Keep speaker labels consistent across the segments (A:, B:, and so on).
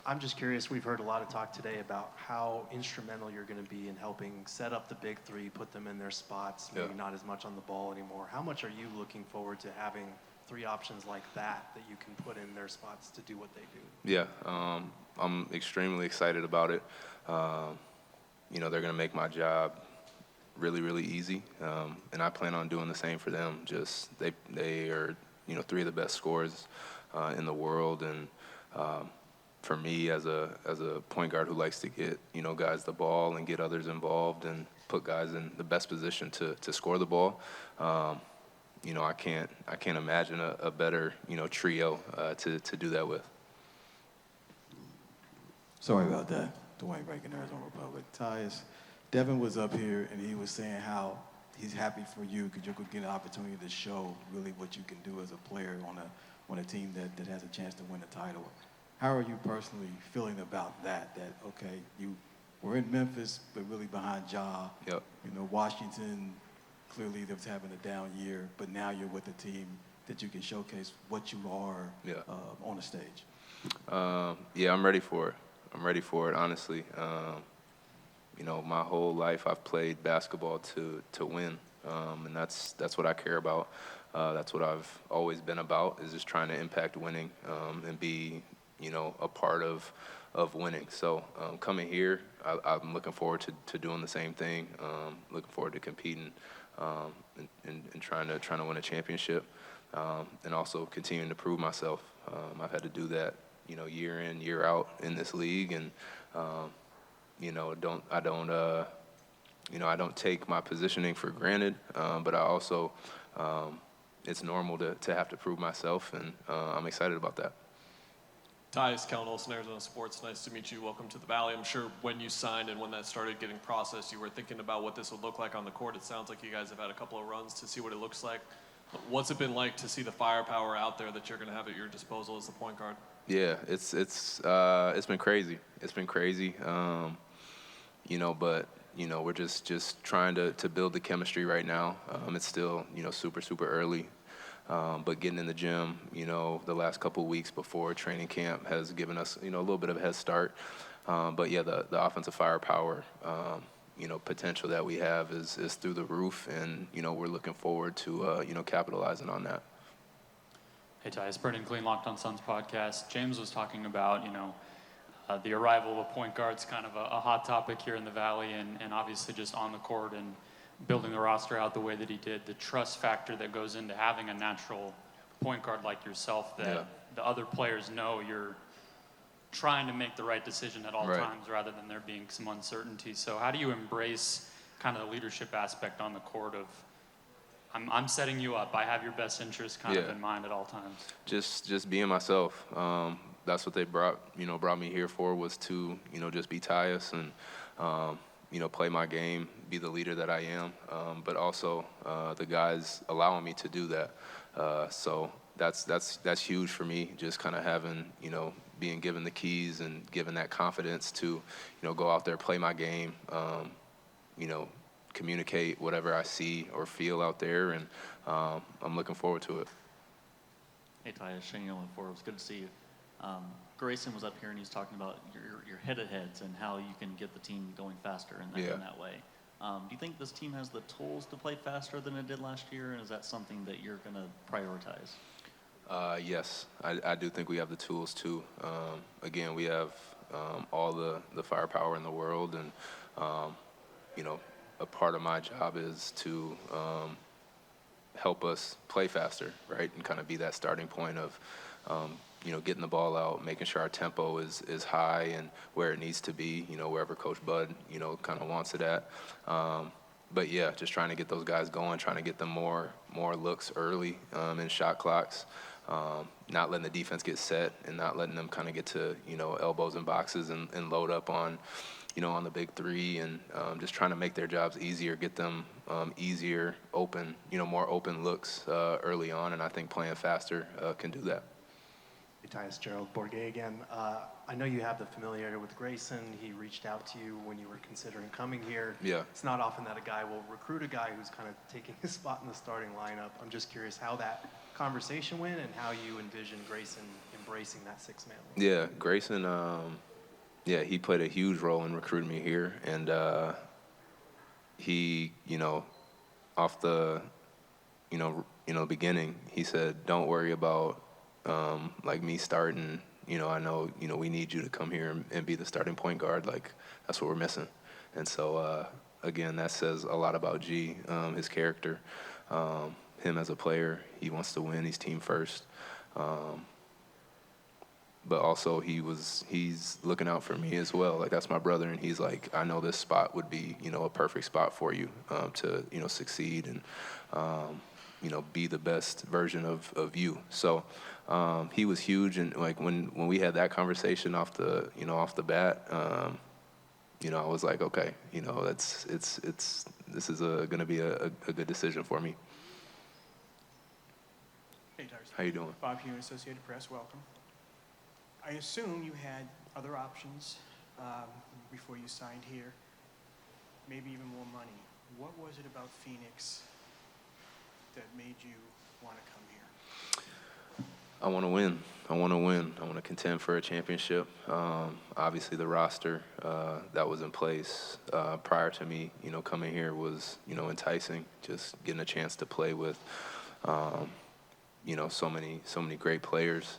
A: I'm just curious, we've heard a lot of talk today about how instrumental you're going to be in helping set up the big three, put them in their spots, maybe not as much on the ball anymore. How much are you looking forward to having three options like that you can put in their spots to do what they do?
B: Yeah, I'm extremely excited about it. They're going to make my job really, really easy, and I plan on doing the same for them. Just they are, three of the best scorers in the world, and for me as a point guard who likes to get guys the ball and get others involved and put guys in the best position to score the ball. I can't imagine a better trio to do that with.
C: Sorry about that. Dwayne Rankin, Arizona Republic. Tyus, Devin was up here and he was saying how he's happy for you because you're going to get an opportunity to show really what you can do as a player on a team that has a chance to win a title. How are you personally feeling about that? That, okay, you were in Memphis, but really behind Ja.
B: Yep.
C: Washington, clearly they was having a down year, but now you're with a team that you can showcase what you are on the stage.
B: I'm ready for it. I'm ready for it, honestly. My whole life I've played basketball to win, and that's what I care about. That's what I've always been about, is just trying to impact winning and be a part of winning. So coming here, I'm looking forward to doing the same thing. Looking forward to competing and trying to win a championship, and also continuing to prove myself. I've had to do that, year in, year out in this league, and I don't take my positioning for granted, but I also it's normal to have to prove myself, and I'm excited about that.
D: Tyus, Kellen Olsen, Arizona Sports. Nice to meet you. Welcome to the Valley. I'm sure when you signed and when that started getting processed, you were thinking about what this would look like on the court. It sounds like you guys have had a couple of runs to see what it looks like. What's it been like to see the firepower out there that you're going to have at your disposal as the point guard? Yeah, it's been crazy. It's been crazy. But we're just trying to build the chemistry right now. It's still super early. But getting in the gym, the last couple of weeks before training camp has given us, a little bit of a head start. But yeah, the offensive firepower, potential that we have is through the roof, and we're looking forward to capitalizing on that.
E: Hey Tyus, Brendan Clean, Locked on Suns podcast. James was talking about the arrival of point guards, kind of a hot topic here in the Valley, and obviously just on the court and building the roster out the way that he did, the trust factor that goes into having a natural point guard like yourself, that the other players know you're trying to make the right decision at all times rather than there being some uncertainty. So how do you embrace kind of the leadership aspect on the court of, I'm setting you up, I have your best interest kind of in mind at all times?
B: Just being myself. That's what they brought me here for, was to, just be Tyus and, play my game, be the leader that I am, but also the guys allowing me to do that. So that's huge for me, just kind of having, being given the keys and given that confidence to, go out there, play my game, communicate whatever I see or feel out there, and I'm looking forward to it.
F: Hey Tyus, Shane Yellen Forbes, good to see you. Grayson was up here and he's talking about your head-to-heads and how you can get the team going faster in that way. Do you think this team has the tools to play faster than it did last year, and is that something that you're going to prioritize?
B: Yes, I do think we have the tools too. Again, we have all the firepower in the world, and a part of my job is to help us play faster, right, and kind of be that starting point of getting the ball out, making sure our tempo is high and where it needs to be, wherever Coach Bud, kind of wants it at. But yeah, just trying to get those guys going, trying to get them more looks early in shot clocks, not letting the defense get set and not letting them kind of get to, elbows and boxes and load up on, on the big three, and just trying to make their jobs easier, get them easier, open, more open looks early on, and I think playing faster can do that.
A: Hey Tyus, Gerald Bourget again. I know you have the familiarity with Grayson. He reached out to you when you were considering coming here.
B: Yeah.
A: It's not often that a guy will recruit a guy who's kind of taking his spot in the starting lineup. I'm just curious how that conversation went and how you envision Grayson embracing that six-man role?
B: Yeah, Grayson, yeah, he played a huge role in recruiting me here. And he, off the, beginning, he said, don't worry about, like, me starting. I know, we need you to come here and be the starting point guard. Like, that's what we're missing. And so, again, that says a lot about G, his character, him as a player. He wants to win. He's team first. But also he's looking out for me as well. Like, that's my brother, and he's like, I know this spot would be, a perfect spot for you to, succeed and, be the best version of you. So he was huge, and like when we had that conversation off the bat, I was like, okay, this is going to be a good decision for me.
G: Hey, Tyus.
B: How you doing?
G: Bob Hugh, Associated Press, welcome. I assume you had other options before you signed here, maybe even more money. What was it about Phoenix that made you want to come here?
B: I want to win. I want to contend for a championship. Obviously, the roster that was in place prior to me, coming here was, enticing. Just getting a chance to play with, so many great players,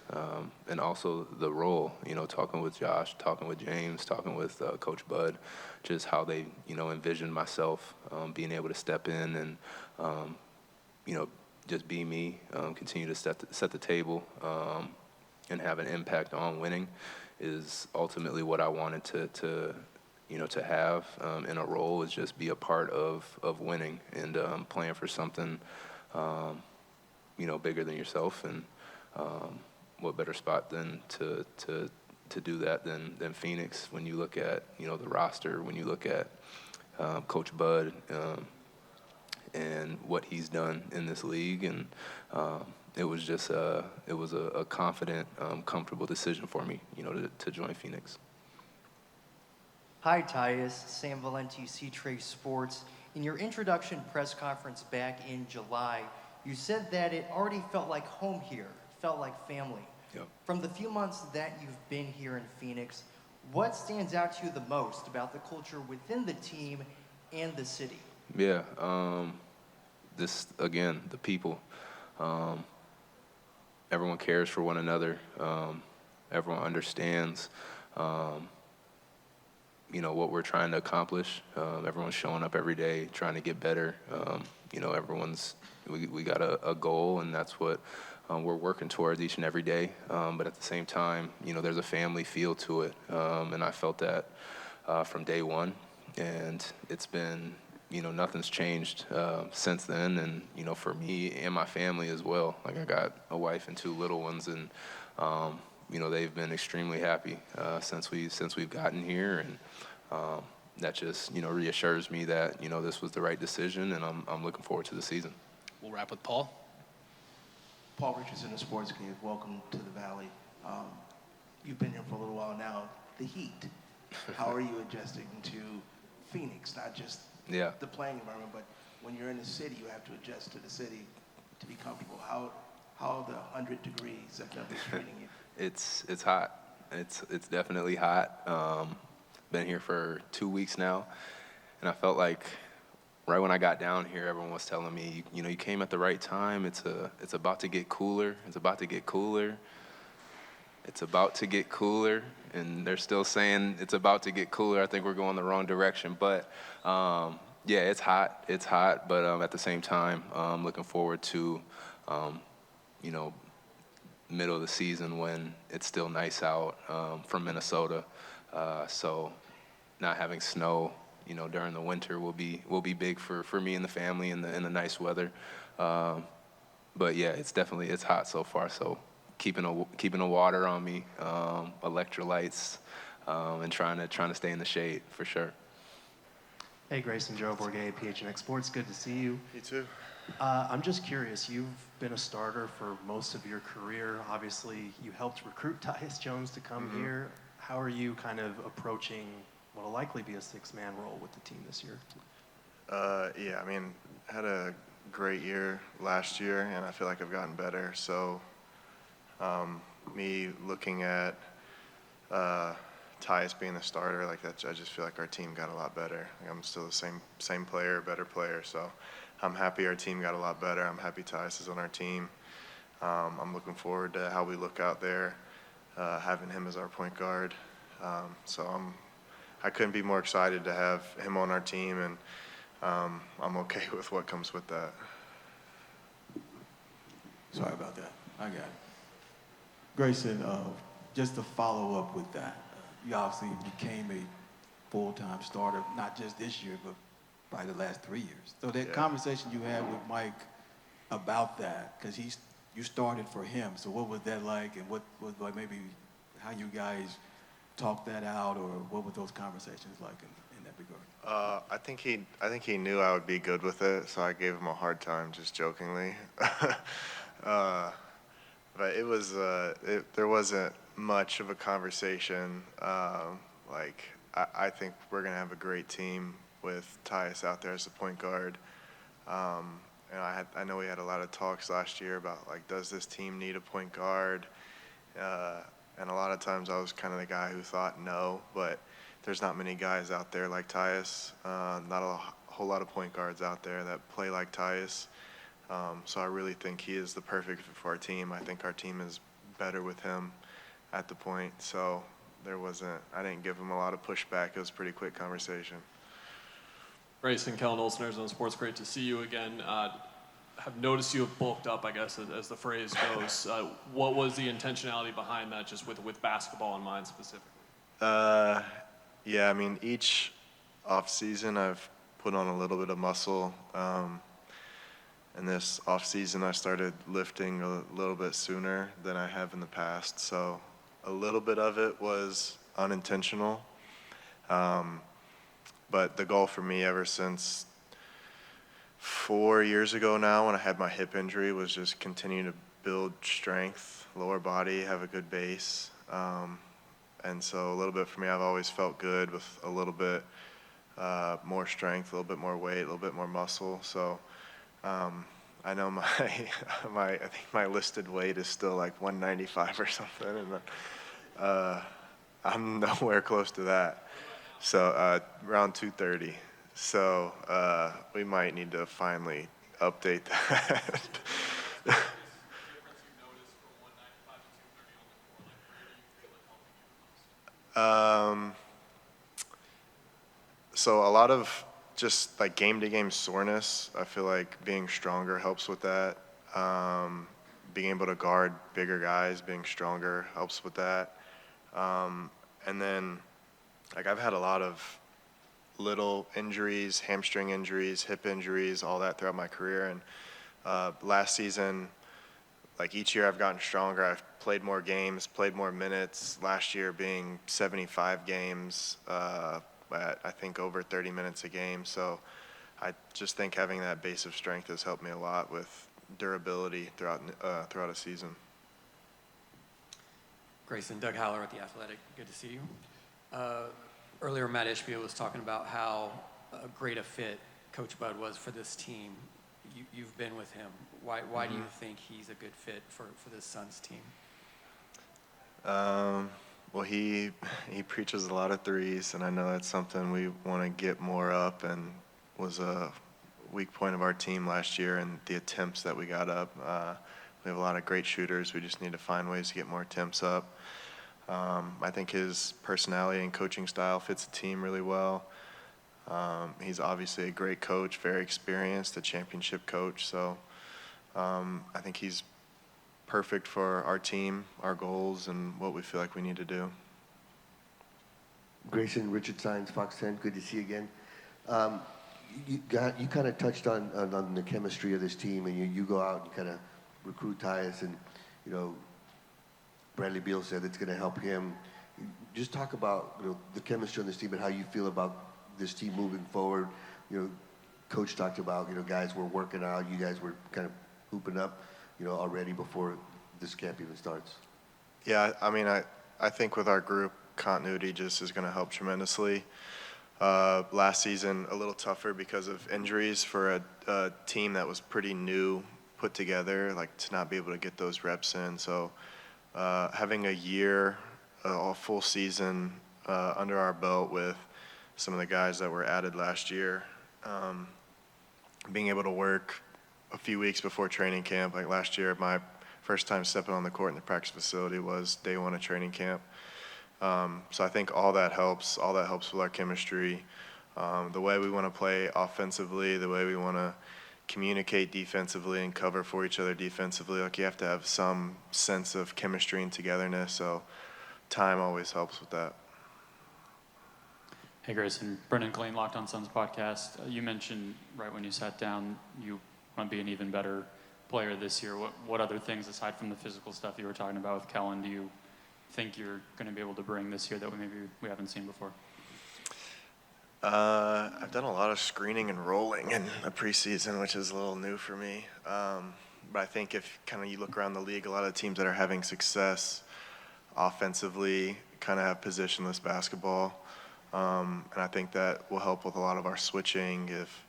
B: and also the role. Talking with Josh, talking with James, talking with Coach Bud, just how they, envisioned myself being able to step in and, just be me, continue to set the table, and have an impact on winning is ultimately what I wanted to have in a role, is just be a part of winning and playing for something, bigger than yourself. And what better spot than to do that than Phoenix when you look at, the roster, when you look at Coach Bud, and what he's done in this league. And it was just a confident, comfortable decision for me, to join Phoenix.
H: Hi, Tyus. Sam Valenti, C-Trace Sports. In your introduction press conference back in July, you said that it already felt like home here, felt like family.
B: Yep.
H: From the few months that you've been here in Phoenix, what stands out to you the most about the culture within the team and the city?
B: Yeah, this, again, the people. Everyone cares for one another. Everyone understands, what we're trying to accomplish. Everyone's showing up every day, trying to get better. We got a goal, and that's what we're working towards each and every day. But at the same time, there's a family feel to it. And I felt that from day one. And it's been, nothing's changed since then. And, for me and my family as well. Like, I got a wife and two little ones, and, they've been extremely happy since we've gotten here. And that just, reassures me that, this was the right decision, and I'm looking forward to the season.
I: We'll wrap with Paul.
J: Paul Richardson of Sports Kid, welcome to the Valley. You've been here for a little while now. The heat, how are you adjusting to Phoenix? Not just the playing environment, but when you're in the city, you have to adjust to the city to be comfortable. How are the 100 degrees of temperature treating you?
B: It's hot. It's definitely hot. Been here for 2 weeks now, and I felt like right when I got down here, everyone was telling me, you came at the right time. It's about to get cooler. It's about to get cooler. It's about to get cooler. And they're still saying it's about to get cooler. I think we're going the wrong direction. But, yeah, it's hot. It's hot. But at the same time, I'm looking forward to, middle of the season when it's still nice out from Minnesota. So not having snow, during the winter will be big for me and the family in the nice weather. But yeah, it's hot so far. So keeping the water on me, electrolytes, and trying to stay in the shade for sure.
A: Hey, Grayson, Joe Bourget, PHNX Sports. Good to see you.
K: You too.
A: I'm just curious. You've been a starter for most of your career. Obviously, you helped recruit Tyus Jones to come here. How are you kind of approaching what will likely be a six-man role with the team this year?
K: Yeah, I mean, had a great year last year, and I feel like I've gotten better. So me looking at Tyus being the starter, like that, I just feel like our team got a lot better. Like I'm still the same player, better player. So I'm happy our team got a lot better. I'm happy Tyus is on our team. I'm looking forward to how we look out there, having him as our point guard. So I couldn't be more excited to have him on our team, and I'm okay with what comes with that.
C: Sorry about that. I got it. Grayson, just to follow up with that, you obviously became a full-time starter, not just this year, but probably the last 3 years. So that conversation you had with Mike about that, because you started for him. So what was that like, and what was like maybe how you guys talked that out, or what were those conversations like in that regard?
K: I think he knew I would be good with it, so I gave him a hard time, just jokingly. But it was there wasn't much of a conversation. I think we're gonna have a great team with Tyus out there as the point guard. And I know we had a lot of talks last year about, like, does this team need a point guard? And a lot of times I was kind of the guy who thought no, but there's not many guys out there like Tyus. Not a whole lot of point guards out there that play like Tyus. So I really think he is the perfect fit for our team. I think our team is better with him at the point. So I didn't give him a lot of pushback. It was a pretty quick conversation.
I: Grayson, Kellen Olson, Arizona Sports, great to see you again. Have noticed you have bulked up, I guess, as the phrase goes. What was the intentionality behind that, just with basketball in mind specifically?
K: Yeah, I mean, each off season I've put on a little bit of muscle. And this off season I started lifting a little bit sooner than I have in the past. So a little bit of it was unintentional. But the goal for me ever since 4 years ago now, when I had my hip injury, was just continue to build strength, lower body, have a good base. And so a little bit for me, I've always felt good with a little bit more strength, a little bit more weight, a little bit more muscle. So I know I think my listed weight is still like 195 or something, and I'm nowhere close to that. So around 230. So we might need to finally update that. So a lot of just like game-to-game soreness. I feel like being stronger helps with that. Being able to guard bigger guys, being stronger helps with that. And then, like, I've had a lot of little injuries, hamstring injuries, hip injuries, all that throughout my career. And last season, like each year I've gotten stronger. I've played more games, played more minutes. Last year being 75 games, at I think over 30 minutes a game. So I just think having that base of strength has helped me a lot with durability throughout a season.
L: Grayson, Doug Haller at The Athletic. Good to see you. Earlier, Matt Ishbia was talking about how great a fit Coach Bud was for this team. You've been with him. Why do you think he's a good fit for this Suns team?
K: Well, he preaches a lot of threes, and I know that's something we want to get more up, and was a weak point of our team last year, and the attempts that we got up. We have a lot of great shooters. We just need to find ways to get more attempts up. I think his personality and coaching style fits the team really well. He's obviously a great coach, very experienced, a championship coach. So I think he's perfect for our team, our goals, and what we feel like we need to do.
M: Grayson, Richard Sines, Fox 10, good to see you again. You kind of touched on the chemistry of this team, and you go out and kind of recruit Tyus, and Bradley Beal said it's going to help him. Just talk about the chemistry on this team and how you feel about this team moving forward. Coach talked about guys were working out, you guys were kind of hooping up already before this camp even starts.
K: Yeah, I mean, I think with our group, continuity just is going to help tremendously. Last season, a little tougher because of injuries for a team that was pretty new, put together, like to not be able to get those reps in. So having a full season under our belt with some of the guys that were added last year, being able to work a few weeks before training camp, like last year, my first time stepping on the court in the practice facility was day one of training camp. So I think all that helps with our chemistry, the way we want to play offensively, the way we want to communicate defensively and cover for each other defensively. Like, you have to have some sense of chemistry and togetherness, so time always helps with that.
E: Hey Grayson, Brendan Clean, Locked On Suns podcast. You mentioned right when you sat down you want to be an even better player this year. What other things, aside from the physical stuff you were talking about with Kellen, do you think you're going to be able to bring this year that we haven't seen before?
K: I've done a lot of screening and rolling in the preseason, which is a little new for me. But I think if kind of you look around the league, a lot of teams that are having success offensively kind of have positionless basketball. And I think that will help with a lot of our switching if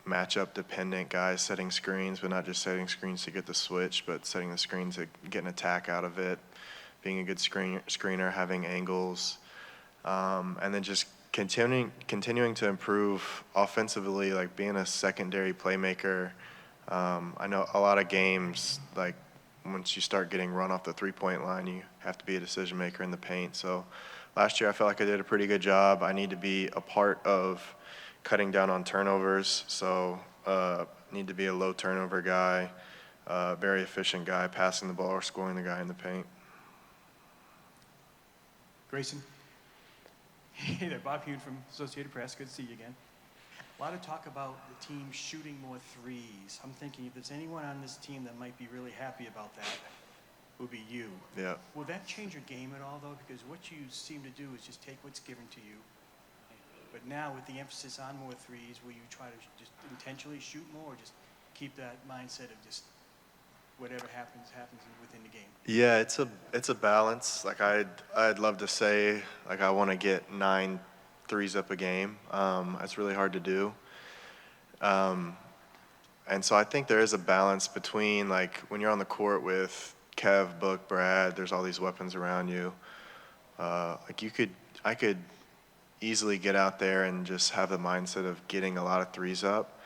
K: matchup dependent guys setting screens, but not just setting screens to get the switch, but setting the screens to get an attack out of it, being a good screener, having angles, and then just continuing to improve offensively, like being a secondary playmaker. I know a lot of games, like once you start getting run off the three-point line, you have to be a decision maker in the paint. So last year I felt like I did a pretty good job. I need to be a part of cutting down on turnovers, so need to be a low turnover guy, very efficient guy, passing the ball or scoring the guy in the paint.
G: Grayson. Hey there, Bob Hune from Associated Press. Good to see you again. A lot of talk about the team shooting more threes. I'm thinking if there's anyone on this team that might be really happy about that, it would be you.
K: Yeah.
G: Will that change your game at all, though? Because what you seem to do is just take what's given to you. But now with the emphasis on more threes, will you try to just intentionally shoot more, or just keep that mindset of just whatever happens within the game?
K: Yeah, it's a balance. Like I'd love to say like I want to get 9 threes up a game. It's really hard to do. And so I think there is a balance between, like, when you're on the court with Kev, Book, Brad, there's all these weapons around you. Like I could easily get out there and just have the mindset of getting a lot of threes up.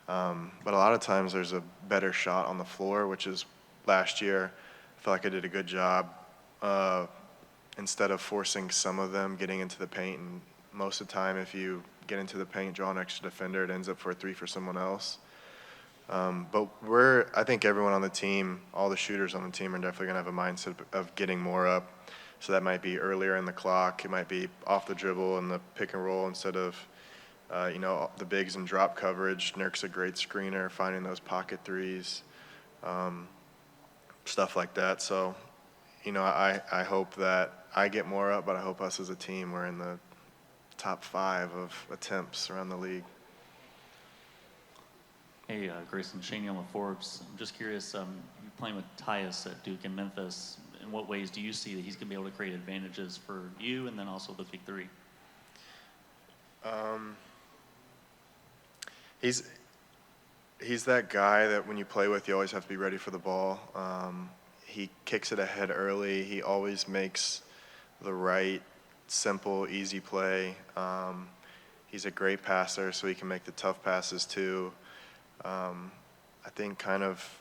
K: But a lot of times there's a better shot on the floor, which is last year. I feel like I did a good job instead of forcing some of them getting into the paint. And most of the time, if you get into the paint, draw an extra defender, it ends up for a 3 for someone else. But I think everyone on the team, all the shooters on the team, are definitely going to have a mindset of getting more up. So that might be earlier in the clock. It might be off the dribble and the pick and roll instead of the bigs and drop coverage. Nurk's a great screener, finding those pocket threes, stuff like that. So, I hope that I get more up, but I hope us as a team, we're in the top 5 of attempts around the league.
F: Hey, Grayson, Shane Young with Forbes. I'm just curious, you're playing with Tyus at Duke and Memphis. In what ways do you see that he's going to be able to create advantages for you and then also the big three?
K: He's that guy that when you play with, you always have to be ready for the ball. He kicks it ahead early. He always makes the right, simple, easy play. He's a great passer, so he can make the tough passes too. I think kind of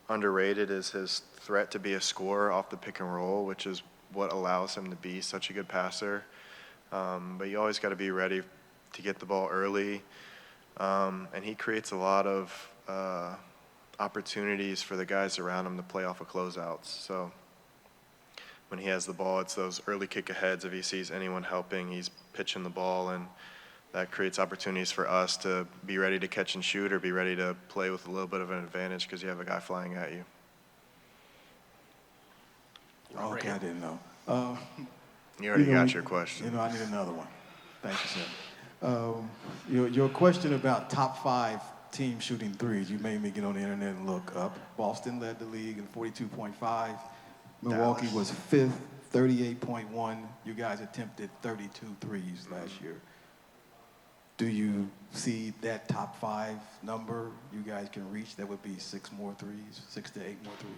K: underrated is his threat to be a scorer off the pick and roll, which is what allows him to be such a good passer. But you always got to be ready to get the ball early. And he creates a lot of opportunities for the guys around him to play off of closeouts. So when he has the ball, it's those early kick-aheads. If he sees anyone helping, he's pitching the ball, and that creates opportunities for us to be ready to catch and shoot or be ready to play with a little bit of an advantage because you have a guy flying at you.
C: Okay, I didn't know.
K: You already got your question.
C: I need another one. Thank you, sir. Your question about top 5 teams shooting threes, you made me get on the internet and look up. Boston led the league in 42.5. Milwaukee was 5th, 38.1. You guys attempted 32 threes last year. Do you see that top 5 number you guys can reach? That would be 6 more threes, 6 to 8 more threes.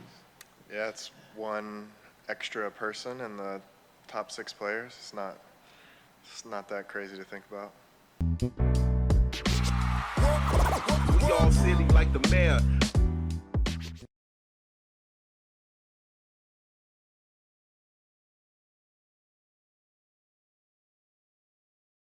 K: Yeah, it's one extra person in the top 6 players. It's not that crazy to think about.
N: We all silly like the mayor.